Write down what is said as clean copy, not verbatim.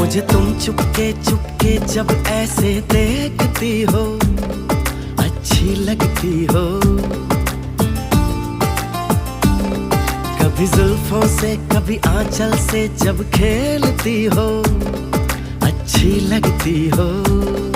मुझे तुम चुपके चुपके जब ऐसे देखती हो, अच्छी लगती हो। कभी जुल्फों से कभी आंचल से जब खेलती हो, अच्छी लगती हो।